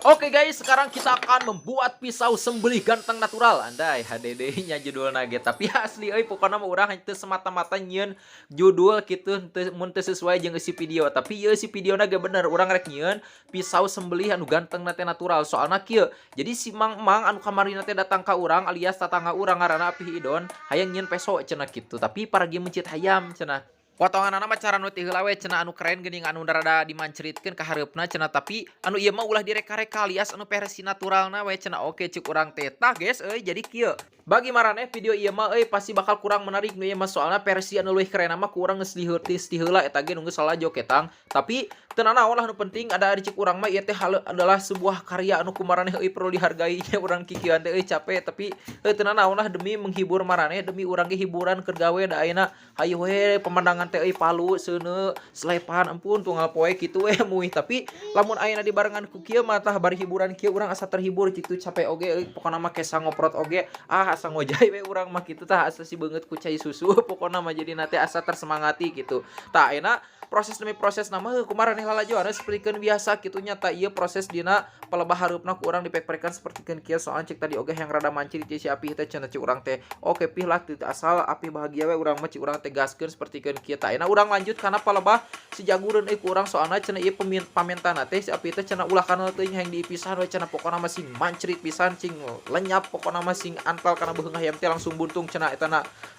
Oke guys, sekarang kita akan membuat pisau sembelih ganteng natural. Andai HDD-nya judulna ge, tapi asli euy pokona mah urang teu semata-mata nyieun judul kitu teu sesuai jeung isi video. Tapi ieu si videona ge bener, urang rek nyieun pisau sembelih anu ganteng na teh natural. Soalna kieu, jadi si mang-mang anu kamarina teh datang ka urang alias tatangga urang ngaranna Apih Idon, hayang nyieun peso cenah kitu. Tapi paragi mencit hayam cenah. Potonganna mah cara nu ti heula we cenah anu keren geuning anu rada dimanceritkeun ka hareupna cenah tapi anu ieu mah ulah direka-reka alias anu versi naturalna we cenah oke cek urang teh. Tah guys euy jadi kieu. Bagi maraneh video ieu mah euy pasti bakal kurang menarik nu ieu mah soalna versi anu leuwih keren mah ku urang geus ti heula eta ge nu geus salah joketang. Tapi teu naon lah nu penting ada cek urang mah ieu teh adalah sebuah karya anu ku maraneh euy perlu dihargai nya urang kikieuan teh euy capek tapi teu naon lah demi menghibur maraneh demi urang ge hiburan keur gawe da ayeuna hayu we pemandangan teh euy palu seuneu selepan ampun tunggal poe kitu we muih tapi lamun ayeuna dibarengan ku kieu mah tah bari hiburan kieu urang asa terhibur kitu capek oge euy pokona mah kesa ngoprot oge asa ngojay we urang mah kitu tah asa si beungeut ku cai susu pokona mah jadi nanti asa tersemangati gitu tah ayeuna proses demi proses nama kumaraneh lalajoan sapertikeun biasa kitu nya tah ieu proses dina palebah hareupna ku urang dipek-pekeun sapertikeun kieu soalna cek tadi oge yang rada mancing si Apih teh cenah cik urang teh oke pih lah asal Apih bahagia we urang mah cik urang teh gaskeun sapertikeun kieu tah ayeuna urang lanjut kana palebah si jagureun ku urang soalna cenah ieu pamentana teh si Apih teh cenah ulah kana teuing hayang diipisan we cenah pokona mah sing mancrit pisan cing lenyap pokona mah sing antal kana beuheung hayam teh langsung buntung cenah eta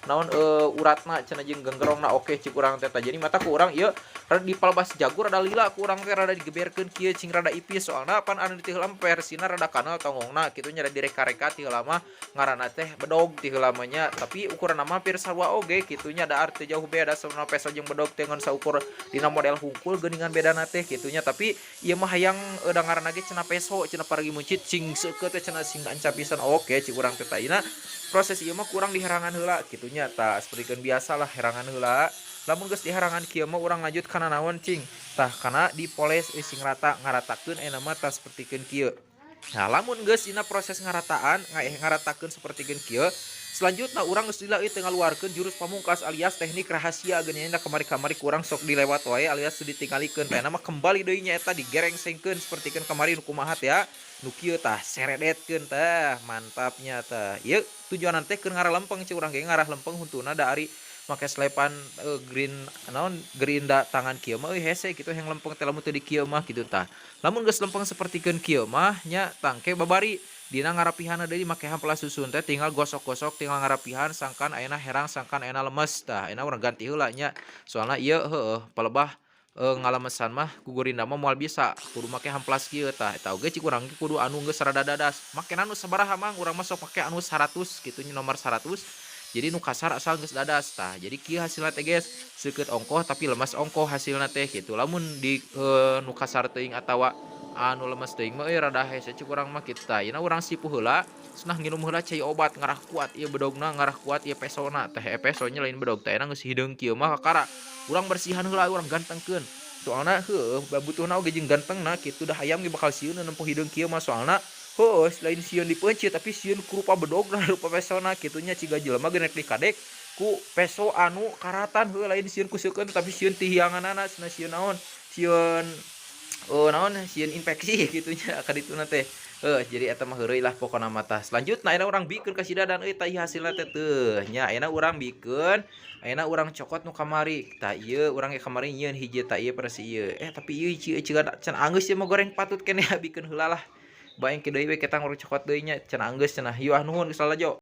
naon uratna cenah jeung genggerongna oke cik urang teh tah jadi mata ku urang ieu rada di palebah si jagur rada lila ku urang teh rada digeberkeun kieu cing rada ipis soalna pan anu ti heula mah versina rada kanal tongongna kitu nya rada direka-reka ti heula mah ngaranna teh bedog ti heula mah nya tapi ukuranna mah hampir sarua oge kitu nya da arti jauh beda sauna peso jeung bedog teh ngan saukur dina model hungkul geuningan bedana teh kitu nya tapi ieu mah hayang da ngaranna ge cenah peso cenah paragi muncit cing seukeut teh cenah sing anca pisan oke cik urang teh tah proses ieu mah kurang diherangan heula kitu nya tah sapertikeun biasa lah herangan heula lamun geus diharangan kieu mah urang lanjut kana naon cing tah kana dipoles sing rata ngaratakeun ayeuna mah tah sapertikeun kieu. Nah lamun geus dina proses ngarataan ngaratakeun sapertikeun kieu selanjutnya urang geus lila ieu teu ngaluarkeun jurus pamungkas alias teknik rahasia geunina kamari-kamari kurang sok dilewat wae alias ditinggalikeun teh mah kembali deui nya eta digerengsengkeun sapertikeun kamari nu kumaha teh ya nu kieu tah seredetkeun teh mantapnya teh ieu tujuanan teh keur ngaralempeng cik urang ge ngarah lempeng huntuna da ari make selepan green naon gerinda tangan kieu mah hese kitu yang lempeng teh lamun teu di kieu mah kitu tah lamun geus lempeng sapertikeun kieu mah nya tangke babari dina ngarapihanna deui make hamplas susun teh tinggal gosok-gosok tinggal ngarapihan sangkan ayeuna herang sangkan ayeuna lemes tah ayeuna urang ganti heula nya soalna ieu heueuh palebah ngalemesan mah ku gerinda mah moal bisa kudu make hamplas kieu tah eta oge cik urang kudu anu geus rada dadas make anu sabaraha mang urang mah sok make anu 100 kitu nya nomor 100 jadi nu kasar asal geus dadas tah jadi kieu hasilna teh guys seukeut ongkoh tapi lemas ongkoh hasilna teh gitu lamun di nu kasar teuing atawa anu lemes teuing mah rada hese cik urang mah kitu tah ayeuna urang sipu heula cenah nginum heula cai obat ngarah kuat ieu bedogna ngarah kuat ieu pesona teh pesonya lain bedog teh ayeuna geus hideung kieu mah kakara urang bersihan heula urang gantengkeun soalna heueuh babutuhna oge jeung gantengna kitu dah hayam ge bakal sieun nempuh hideung kieu mah soalna heuh lain sieun dipeunceut tapi sieun ku rupa bedogna rupa pesona kitu nya ciga jelema geus dikadek ku peso anu karatan heuh lain sieun kuseukeun tapi sieun ti hianganana cenah sieun naon sieun naon sieun infeksi kitu nya kadituna teh jadi eta mah heureuy lah pokona mah tah selanjutna ayeuna urang bikeun ka si dadan euy tah ieu hasilna teh teuh nya ayeuna urang bikeun ayeuna urang cokot nu kamari tah ieu urang ge kamari nyieun hiji tah ieu persi ieu tapi ieu ciga can anggeus ieu mah goreng patut keneh bikeun heula lah baeng ke deui we kita ngurang cokot deui nya can anggeus cenah yuh nuhun geus lalajo.